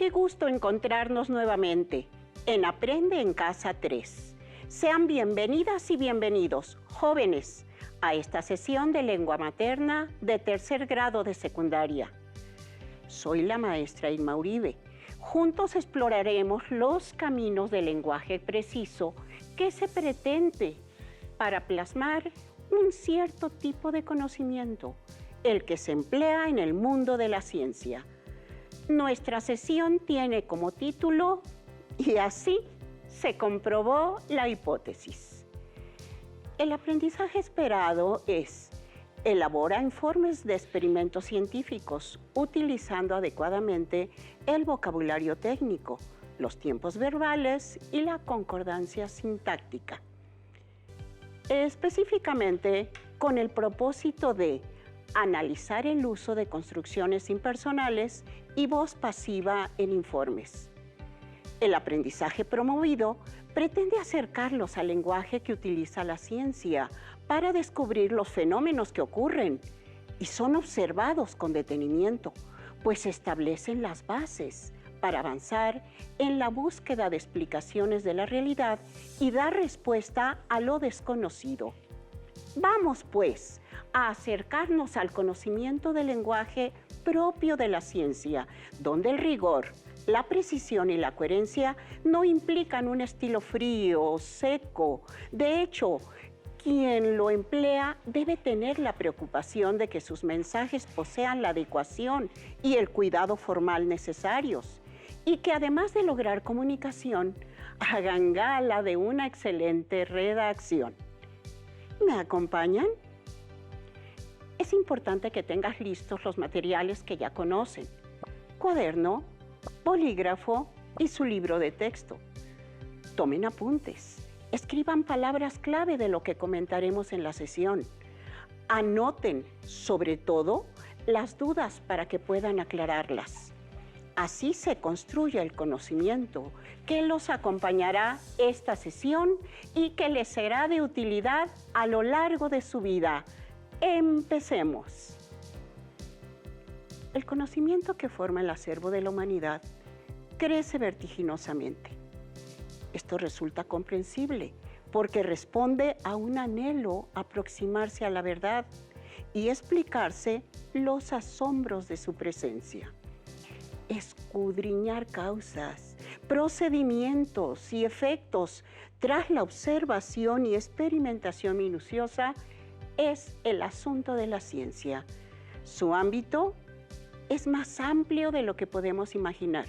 Qué gusto encontrarnos nuevamente en Aprende en Casa 3. Sean bienvenidas y bienvenidos, jóvenes, a esta sesión de lengua materna de tercer grado de secundaria. Soy la maestra Irma Uribe. Juntos exploraremos los caminos del lenguaje preciso que se pretende para plasmar un cierto tipo de conocimiento, el que se emplea en el mundo de la ciencia. Nuestra sesión tiene como título "Y así se comprobó la hipótesis". El aprendizaje esperado es: elabora informes de experimentos científicos utilizando adecuadamente el vocabulario técnico, los tiempos verbales y la concordancia sintáctica. Específicamente con el propósito de analizar el uso de construcciones impersonales y voz pasiva en informes. El aprendizaje promovido pretende acercarlos al lenguaje que utiliza la ciencia para descubrir los fenómenos que ocurren y son observados con detenimiento, pues establecen las bases para avanzar en la búsqueda de explicaciones de la realidad y dar respuesta a lo desconocido. Vamos, pues, a acercarnos al conocimiento del lenguaje propio de la ciencia, donde el rigor, la precisión y la coherencia no implican un estilo frío o seco. De hecho, quien lo emplea debe tener la preocupación de que sus mensajes posean la adecuación y el cuidado formal necesarios, y que además de lograr comunicación, hagan gala de una excelente redacción. ¿Me acompañan? Es importante que tengas listos los materiales que ya conocen: cuaderno, bolígrafo y su libro de texto. Tomen apuntes, escriban palabras clave de lo que comentaremos en la sesión. Anoten, sobre todo, las dudas para que puedan aclararlas. Así se construye el conocimiento que los acompañará esta sesión y que les será de utilidad a lo largo de su vida. Empecemos. El conocimiento que forma el acervo de la humanidad crece vertiginosamente. Esto resulta comprensible porque responde a un anhelo a aproximarse a la verdad y explicarse los asombros de su presencia. Escudriñar causas, procedimientos y efectos tras la observación y experimentación minuciosa es el asunto de la ciencia. Su ámbito es más amplio de lo que podemos imaginar.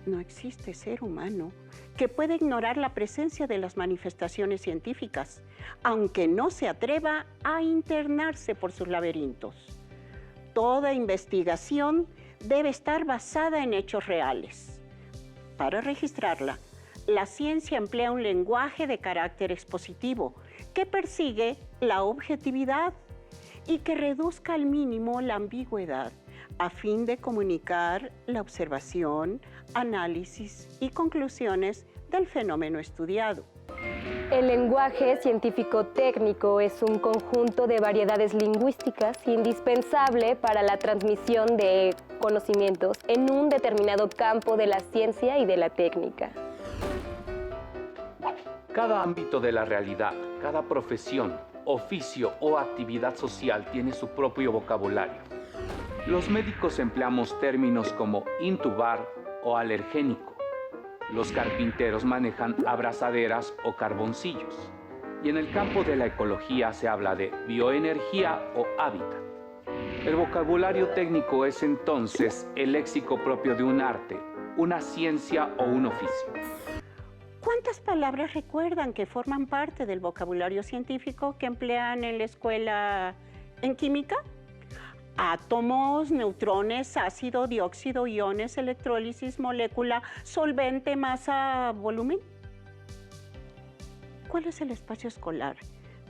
No existe ser humano que pueda ignorar la presencia de las manifestaciones científicas, aunque no se atreva a internarse por sus laberintos. Toda investigación debe estar basada en hechos reales. Para registrarla, la ciencia emplea un lenguaje de carácter expositivo que persigue la objetividad y que reduzca al mínimo la ambigüedad a fin de comunicar la observación, análisis y conclusiones del fenómeno estudiado. El lenguaje científico-técnico es un conjunto de variedades lingüísticas indispensable para la transmisión de conocimientos en un determinado campo de la ciencia y de la técnica. Cada ámbito de la realidad, cada profesión, oficio o actividad social tiene su propio vocabulario. Los médicos empleamos términos como intubar o alergénico. Los carpinteros manejan abrazaderas o carboncillos. Y en el campo de la ecología se habla de bioenergía o hábitat. El vocabulario técnico es entonces el léxico propio de un arte, una ciencia o un oficio. ¿Cuántas palabras recuerdan que forman parte del vocabulario científico que emplean en la escuela en química? Átomos, neutrones, ácido, dióxido, iones, electrólisis, molécula, solvente, masa, volumen. ¿Cuál es el espacio escolar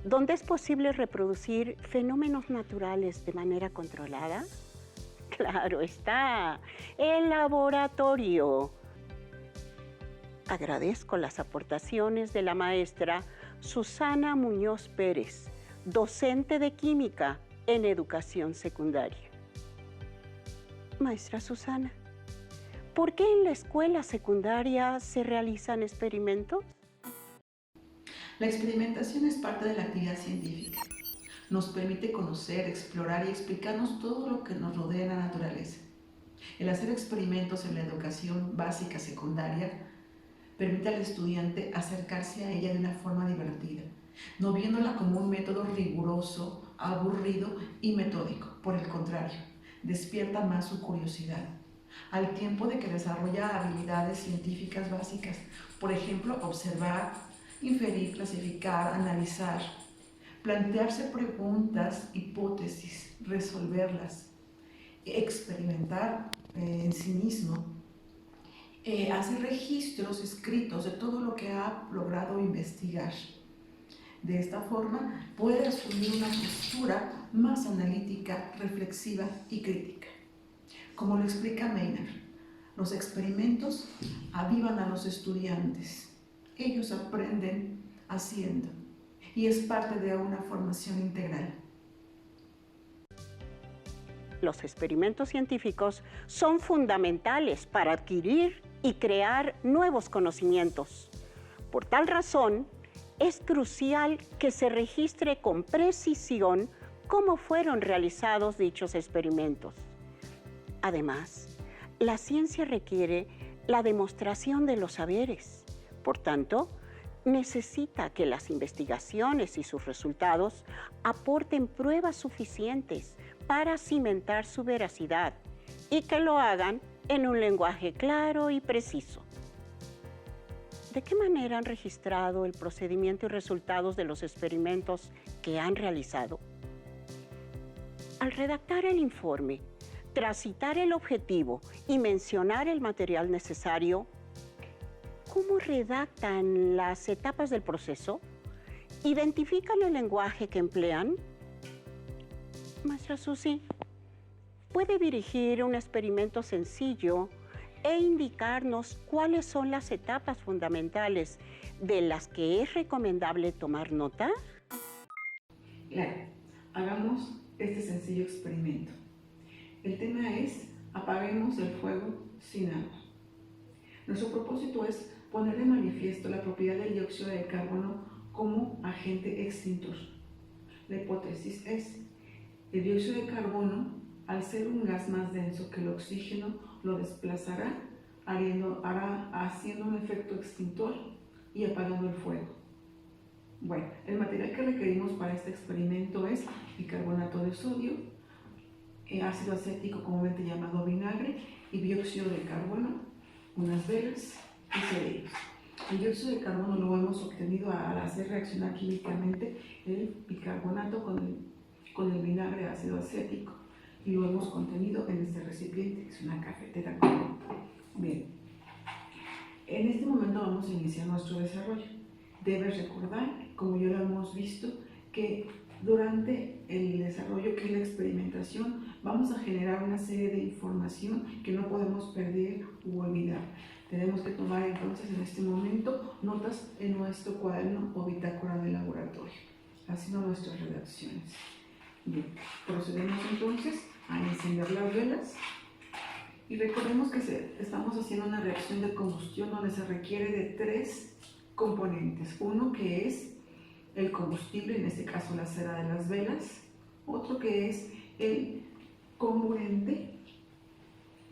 donde es posible reproducir fenómenos naturales de manera controlada? Claro está, el laboratorio. Agradezco las aportaciones de la maestra Susana Muñoz Pérez, docente de química en educación secundaria. Maestra Susana, ¿Por qué en la escuela secundaria se realizan experimentos? La experimentación es parte de la actividad científica. Nos permite conocer, explorar y explicarnos todo lo que nos rodea en la naturaleza. El hacer experimentos en la educación básica secundaria permite al estudiante acercarse a ella de una forma divertida, no viéndola como un método riguroso, aburrido y metódico. Por el contrario, despierta más su curiosidad, al tiempo de que desarrolla habilidades científicas básicas, por ejemplo, observar, inferir, clasificar, analizar, plantearse preguntas, hipótesis, resolverlas, experimentar en sí mismo, hacer registros escritos de todo lo que ha logrado investigar. De esta forma puede asumir una postura más analítica, reflexiva y crítica. Como lo explica Maynard, los experimentos avivan a los estudiantes. Ellos aprenden haciendo y es parte de una formación integral. Los experimentos científicos son fundamentales para adquirir y crear nuevos conocimientos. Por tal razón, es crucial que se registre con precisión cómo fueron realizados dichos experimentos. Además, la ciencia requiere la demostración de los saberes. Por tanto, necesita que las investigaciones y sus resultados aporten pruebas suficientes para cimentar su veracidad y que lo hagan en un lenguaje claro y preciso. ¿De qué manera han registrado el procedimiento y resultados de los experimentos que han realizado? Al redactar el informe, tras citar el objetivo y mencionar el material necesario, ¿cómo redactan las etapas del proceso? ¿Identifican el lenguaje que emplean? Maestra Susi, ¿puede dirigir un experimento sencillo e indicarnos cuáles son las etapas fundamentales de las que es recomendable tomar nota? Claro, hagamos este sencillo experimento. El tema es: apaguemos el fuego sin agua. Nuestro propósito es poner de manifiesto la propiedad del dióxido de carbono como agente extintor. La hipótesis es: el dióxido de carbono, al ser un gas más denso que el oxígeno, lo desplazará, haciendo un efecto extintor y apagando el fuego. Bueno, el material que requerimos para este experimento es bicarbonato de sodio, ácido acético comúnmente llamado vinagre, y dióxido de carbono, unas velas y cerillos. El dióxido de carbono lo hemos obtenido al hacer reaccionar químicamente el bicarbonato con el vinagre ácido acético, y lo hemos contenido en este recipiente, que es una cafetera común. Bien, en este momento vamos a iniciar nuestro desarrollo. Debes recordar, como ya lo hemos visto, que durante el desarrollo, que es la experimentación, vamos a generar una serie de información que no podemos perder u olvidar. Tenemos que tomar entonces en este momento notas en nuestro cuaderno o bitácora de laboratorio, haciendo nuestras redacciones. Bien, procedemos entonces a encender las velas y recordemos que estamos haciendo una reacción de combustión donde se requiere de 3 componentes. Uno que es el combustible, en este caso la cera de las velas. Otro que es el comburente,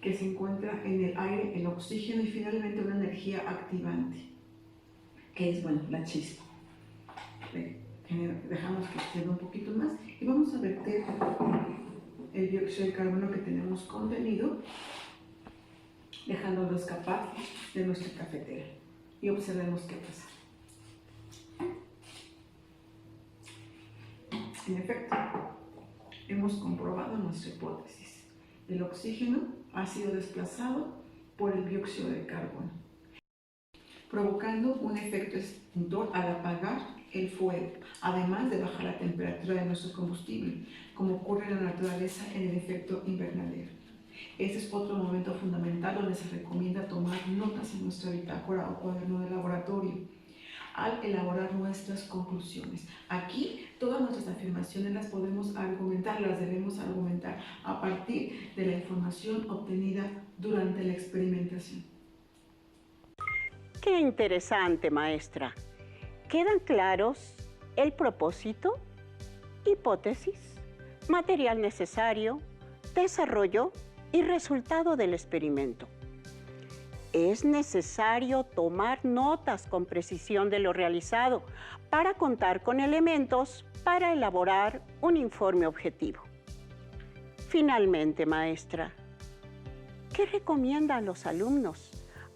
que se encuentra en el aire, el oxígeno, y finalmente una energía activante, que es, bueno, la chispa. Dejamos que quede un poquito más y vamos a verter el dióxido de carbono que tenemos contenido, dejándolo escapar de nuestra cafetera, y observemos qué pasa. En efecto, hemos comprobado nuestra hipótesis. El oxígeno ha sido desplazado por el dióxido de carbono, provocando un efecto extintor al apagar el fuego, además de bajar la temperatura de nuestro combustible, como ocurre en la naturaleza en el efecto invernadero. Este es otro momento fundamental donde se recomienda tomar notas en nuestra bitácora o cuaderno de laboratorio. al elaborar nuestras conclusiones. Aquí todas nuestras afirmaciones las podemos argumentar, las debemos argumentar a partir de la información obtenida durante la experimentación. Qué interesante, maestra. ¿Quedan claros el propósito, hipótesis, material necesario, desarrollo y resultado del experimento? Es necesario tomar notas con precisión de lo realizado para contar con elementos para elaborar un informe objetivo. Finalmente, maestra, ¿qué recomienda a los alumnos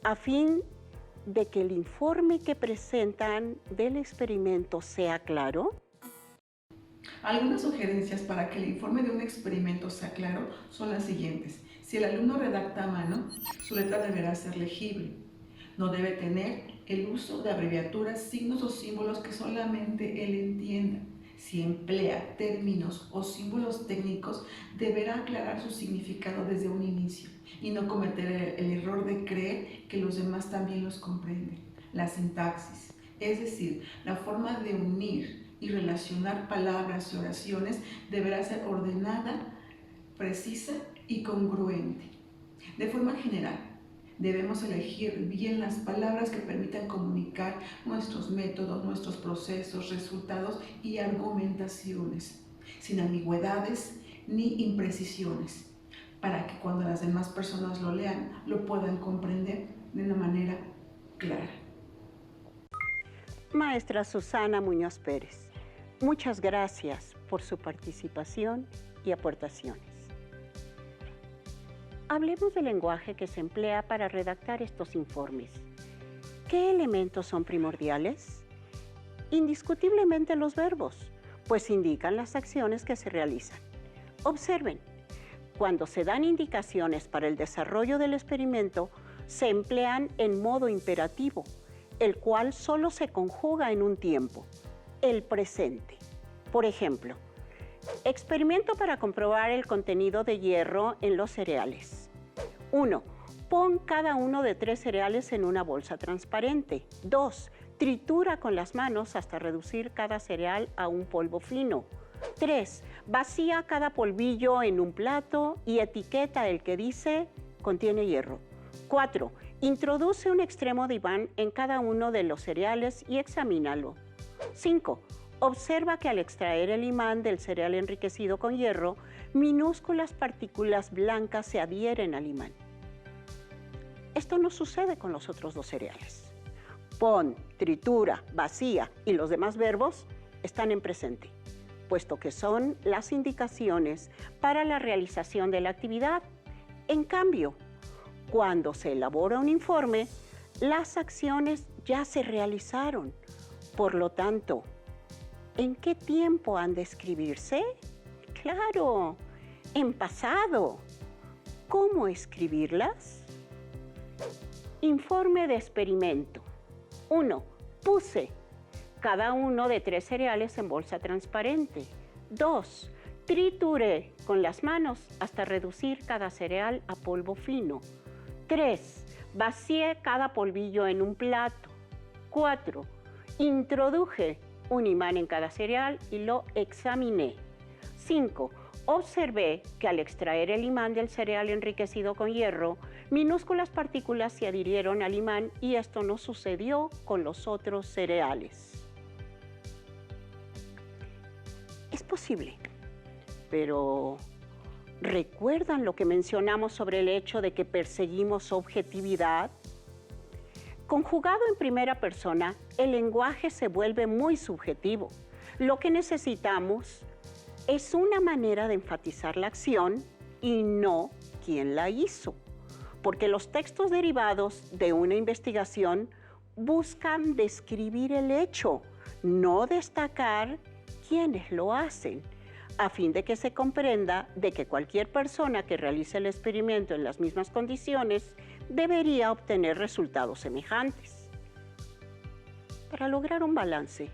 a fin de que el informe que presentan del experimento sea claro? Algunas sugerencias para que el informe de un experimento sea claro son las siguientes. Si el alumno redacta a mano, su letra deberá ser legible. No debe tener el uso de abreviaturas, signos o símbolos que solamente él entienda. Si emplea términos o símbolos técnicos, deberá aclarar su significado desde un inicio y no cometer el error de creer que los demás también los comprenden. La sintaxis, es decir, la forma de unir y relacionar palabras y oraciones, deberá ser ordenada, precisa y congruente. De forma general, debemos elegir bien las palabras que permitan comunicar nuestros métodos, nuestros procesos, resultados y argumentaciones, sin ambigüedades ni imprecisiones, para que cuando las demás personas lo lean, lo puedan comprender de una manera clara. Maestra Susana Muñoz Pérez, muchas gracias por su participación y aportaciones. Hablemos del lenguaje que se emplea para redactar estos informes. ¿Qué elementos son primordiales? Indiscutiblemente los verbos, pues indican las acciones que se realizan. Observen, cuando se dan indicaciones para el desarrollo del experimento, se emplean en modo imperativo, el cual solo se conjuga en un tiempo, el presente. Por ejemplo, experimento para comprobar el contenido de hierro en los cereales. 1. Pon cada uno de 3 cereales en una bolsa transparente. 2. Tritura con las manos hasta reducir cada cereal a un polvo fino. 3. Vacía cada polvillo en un plato y etiqueta el que dice contiene hierro. 4. Introduce un extremo de imán en cada uno de los cereales y examínalo. 5. Observa que al extraer el imán del cereal enriquecido con hierro, minúsculas partículas blancas se adhieren al imán. Esto no sucede con los otros 2 cereales. Pon, tritura, vacía y los demás verbos están en presente, puesto que son las indicaciones para la realización de la actividad. En cambio, cuando se elabora un informe, las acciones ya se realizaron. Por lo tanto, ¿en qué tiempo han de escribirse? Claro, en pasado. ¿Cómo escribirlas? Informe de experimento. 1. Puse cada uno de 3 cereales en bolsa transparente. 2. Trituré con las manos hasta reducir cada cereal a polvo fino. 3. Vacié cada polvillo en un plato. 4. Introduje un imán en cada cereal y lo examiné. 5. Observé que al extraer el imán del cereal enriquecido con hierro, minúsculas partículas se adhirieron al imán y esto no sucedió con los otros cereales. Es posible, pero ¿recuerdan lo que mencionamos sobre el hecho de que perseguimos objetividad? Conjugado en primera persona, el lenguaje se vuelve muy subjetivo. Lo que necesitamos es una manera de enfatizar la acción y no quién la hizo, porque los textos derivados de una investigación buscan describir el hecho, no destacar quiénes lo hacen, a fin de que se comprenda de que cualquier persona que realice el experimento en las mismas condiciones debería obtener resultados semejantes. Para lograr un balance,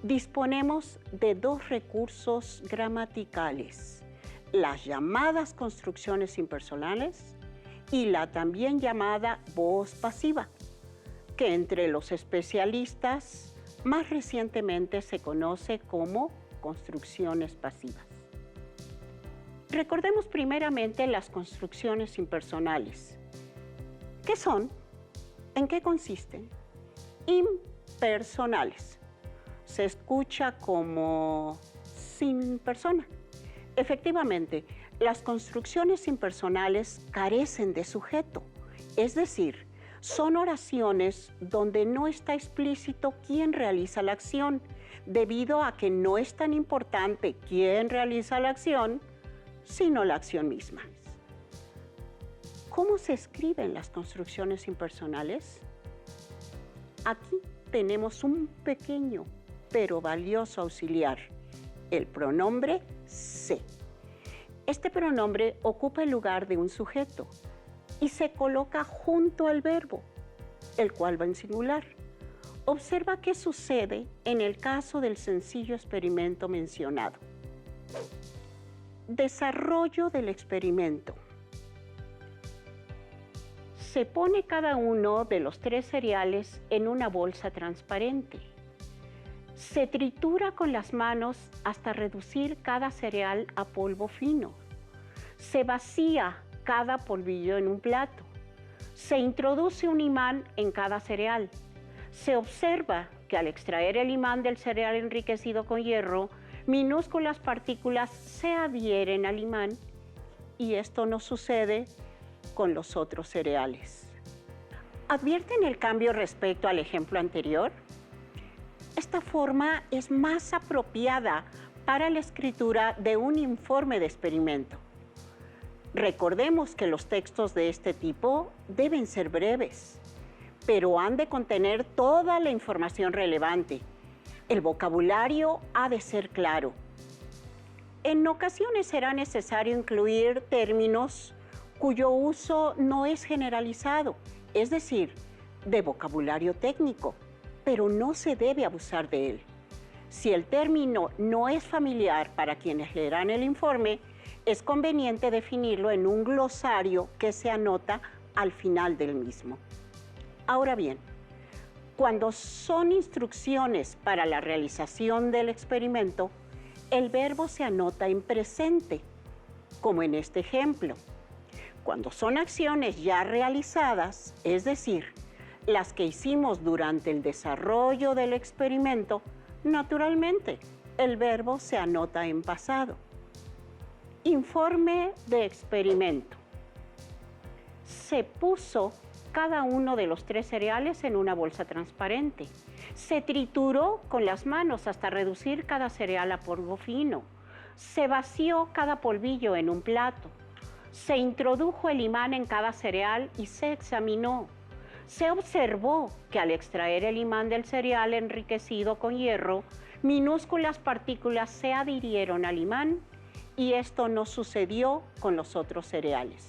disponemos de 2 recursos gramaticales, las llamadas construcciones impersonales y la también llamada voz pasiva, que entre los especialistas Más recientemente se conoce como construcciones pasivas. Recordemos primeramente las construcciones impersonales. ¿Qué son? ¿En qué consisten? Impersonales. Se escucha como sin persona. Efectivamente, las construcciones impersonales carecen de sujeto, es decir, son oraciones donde no está explícito quién realiza la acción, debido a que no es tan importante quién realiza la acción, sino la acción misma. ¿Cómo se escriben las construcciones impersonales? Aquí tenemos un pequeño pero valioso auxiliar, el pronombre se. Este pronombre ocupa el lugar de un sujeto y se coloca junto al verbo, el cual va en singular. Observa qué sucede en el caso del sencillo experimento mencionado. Desarrollo del experimento. Se pone cada uno de los 3 cereales en una bolsa transparente. Se tritura con las manos hasta reducir cada cereal a polvo fino. Se vacía cada polvillo en un plato. Se introduce un imán en cada cereal. Se observa que al extraer el imán del cereal enriquecido con hierro, minúsculas partículas se adhieren al imán y esto no sucede con los otros cereales. ¿Advierten el cambio respecto al ejemplo anterior? Esta forma es más apropiada para la escritura de un informe de experimento. Recordemos que los textos de este tipo deben ser breves, pero han de contener toda la información relevante. El vocabulario ha de ser claro. En ocasiones será necesario incluir términos cuyo uso no es generalizado, es decir, de vocabulario técnico, pero no se debe abusar de él. Si el término no es familiar para quienes leerán el informe, es conveniente definirlo en un glosario que se anota al final del mismo. Ahora bien, cuando son instrucciones para la realización del experimento, el verbo se anota en presente, como en este ejemplo. Cuando son acciones ya realizadas, es decir, las que hicimos durante el desarrollo del experimento, naturalmente, el verbo se anota en pasado. Informe de experimento. Se puso cada uno de los 3 cereales en una bolsa transparente. Se trituró con las manos hasta reducir cada cereal a polvo fino. Se vació cada polvillo en un plato. Se introdujo el imán en cada cereal y se examinó. Se observó que al extraer el imán del cereal enriquecido con hierro, minúsculas partículas se adhirieron al imán y esto no sucedió con los otros cereales.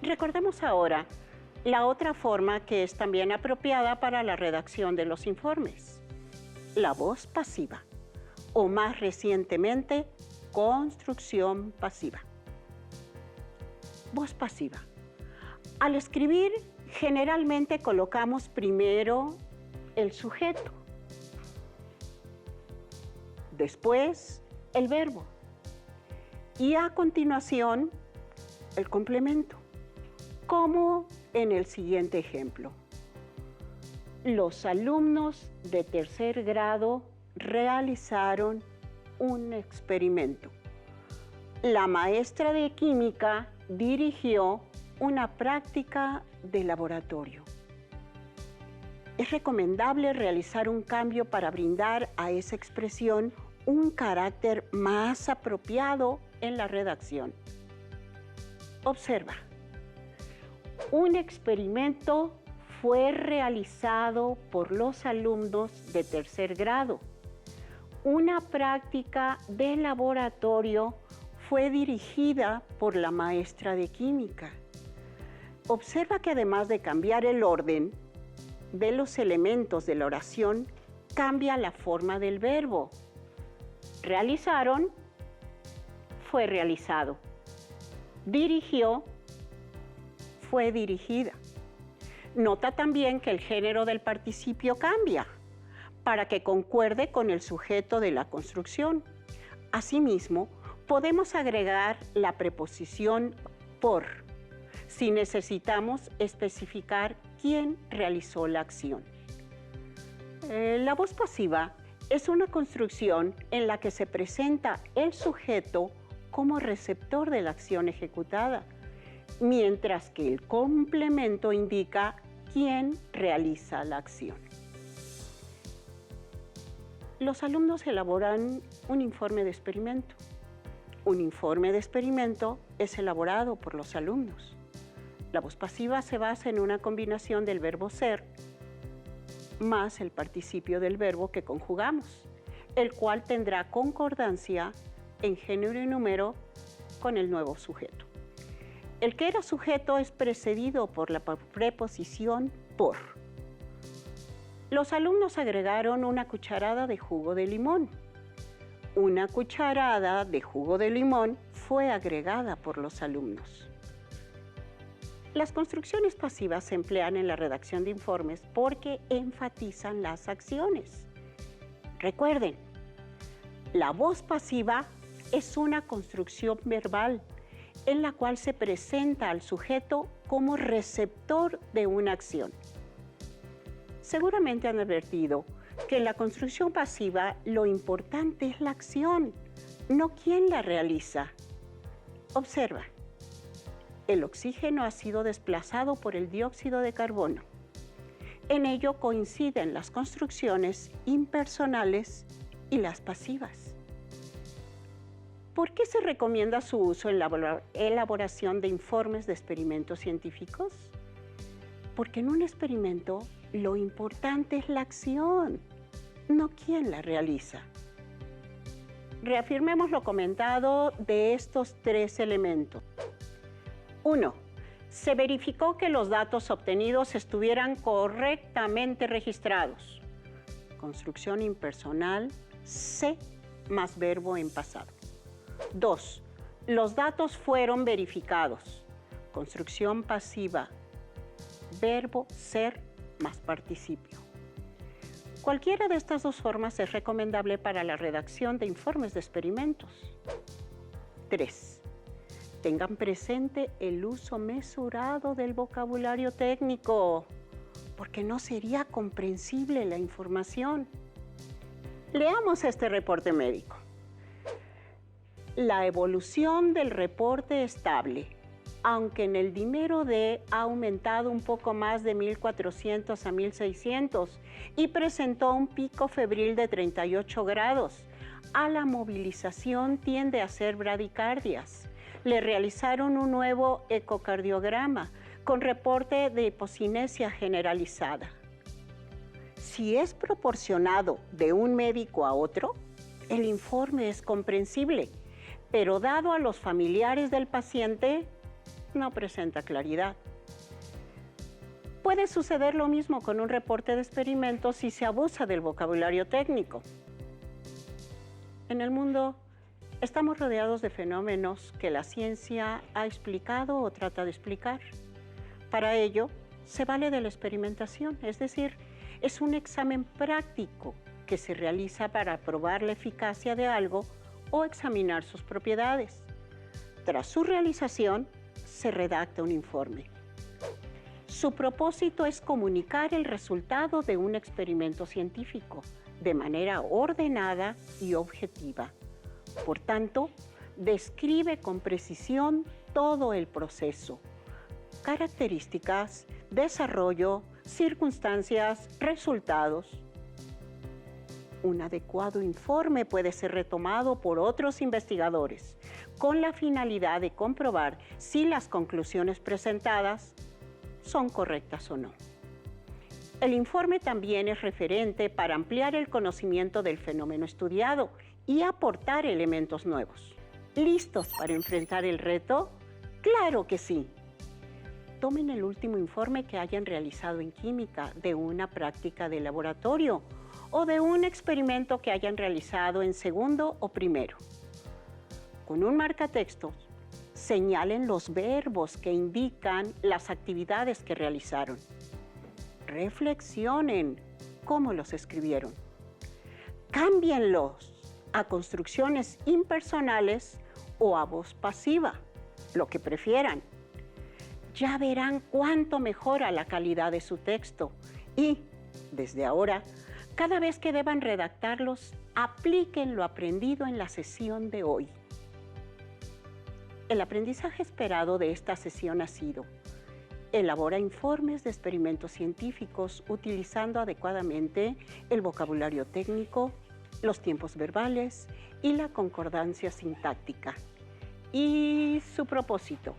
Recordemos ahora la otra forma que es también apropiada para la redacción de los informes, la voz pasiva, o más recientemente, construcción pasiva. Voz pasiva. Al escribir, generalmente colocamos primero el sujeto, después el verbo y a continuación el complemento, como en el siguiente ejemplo. Los alumnos de 3er grado realizaron un experimento. La maestra de química dirigió una práctica de laboratorio. Es recomendable realizar un cambio para brindar a esa expresión un carácter más apropiado en la redacción. Observa. Un experimento fue realizado por los alumnos de 3er grado. Una práctica de laboratorio fue dirigida por la maestra de química. Observa que además de cambiar el orden de los elementos de la oración, cambia la forma del verbo. Realizaron, fue realizado. Dirigió, fue dirigida. Nota también que el género del participio cambia para que concuerde con el sujeto de la construcción. Asimismo, podemos agregar la preposición por si necesitamos especificar quién realizó la acción. La voz pasiva es una construcción en la que se presenta el sujeto como receptor de la acción ejecutada, mientras que el complemento indica quién realiza la acción. Los alumnos elaboran un informe de experimento. Un informe de experimento es elaborado por los alumnos. La voz pasiva se basa en una combinación del verbo ser más el participio del verbo que conjugamos, el cual tendrá concordancia en género y número con el nuevo sujeto. El que era sujeto es precedido por la preposición por. Los alumnos agregaron una cucharada de jugo de limón. Una cucharada de jugo de limón fue agregada por los alumnos. Las construcciones pasivas se emplean en la redacción de informes porque enfatizan las acciones. Recuerden, la voz pasiva es una construcción verbal en la cual se presenta al sujeto como receptor de una acción. Seguramente han advertido que en la construcción pasiva lo importante es la acción, no quién la realiza. Observa, el oxígeno ha sido desplazado por el dióxido de carbono. En ello coinciden las construcciones impersonales y las pasivas. ¿Por qué se recomienda su uso en la elaboración de informes de experimentos científicos? Porque en un experimento lo importante es la acción, no quién la realiza. Reafirmemos lo comentado de estos tres elementos. 1. Se verificó que los datos obtenidos estuvieran correctamente registrados. Construcción impersonal, se más verbo en pasado. 2. Los datos fueron verificados. Construcción pasiva, verbo ser más participio. Cualquiera de estas dos formas es recomendable para la redacción de informes de experimentos. 3. Tengan presente el uso mesurado del vocabulario técnico, porque no sería comprensible la información. Leamos este reporte médico. La evolución del reporte estable, aunque en el dímero D ha aumentado un poco más de 1400 a 1600 y presentó un pico febril de 38 grados. A la movilización tiende a ser bradicardias. Le realizaron un nuevo ecocardiograma con reporte de hipocinesia generalizada. Si es proporcionado de un médico a otro, el informe es comprensible, pero dado a los familiares del paciente, no presenta claridad. Puede suceder lo mismo con un reporte de experimentos si se abusa del vocabulario técnico. En el mundo estamos rodeados de fenómenos que la ciencia ha explicado o trata de explicar. Para ello, se vale de la experimentación, es decir, es un examen práctico que se realiza para probar la eficacia de algo o examinar sus propiedades. Tras su realización, se redacta un informe. Su propósito es comunicar el resultado de un experimento científico de manera ordenada y objetiva. Por tanto, describe con precisión todo el proceso, características, desarrollo, circunstancias, resultados. Un adecuado informe puede ser retomado por otros investigadores con la finalidad de comprobar si las conclusiones presentadas son correctas o no. El informe también es referente para ampliar el conocimiento del fenómeno estudiado y aportar elementos nuevos. ¿Listos para enfrentar el reto? ¡Claro que sí! Tomen el último informe que hayan realizado en química de una práctica de laboratorio o de un experimento que hayan realizado en segundo o primero. Con un marcatextos, señalen los verbos que indican las actividades que realizaron. reflexionen cómo los escribieron. Cámbienlos a construcciones impersonales o a voz pasiva, lo que prefieran. Ya verán cuánto mejora la calidad de su texto y, desde ahora, cada vez que deban redactarlos, apliquen lo aprendido en la sesión de hoy. El aprendizaje esperado de esta sesión ha sido: elabora informes de experimentos científicos utilizando adecuadamente el vocabulario técnico, los tiempos verbales y la concordancia sintáctica. Y su propósito: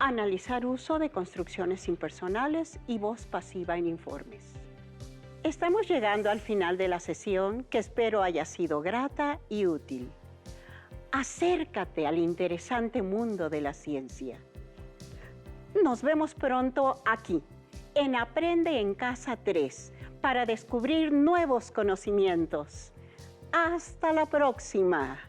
analizar uso de construcciones impersonales y voz pasiva en informes. Estamos llegando al final de la sesión, que espero haya sido grata y útil. Acércate al interesante mundo de la ciencia. Nos vemos pronto aquí, en Aprende en Casa 3, para descubrir nuevos conocimientos. ¡Hasta la próxima!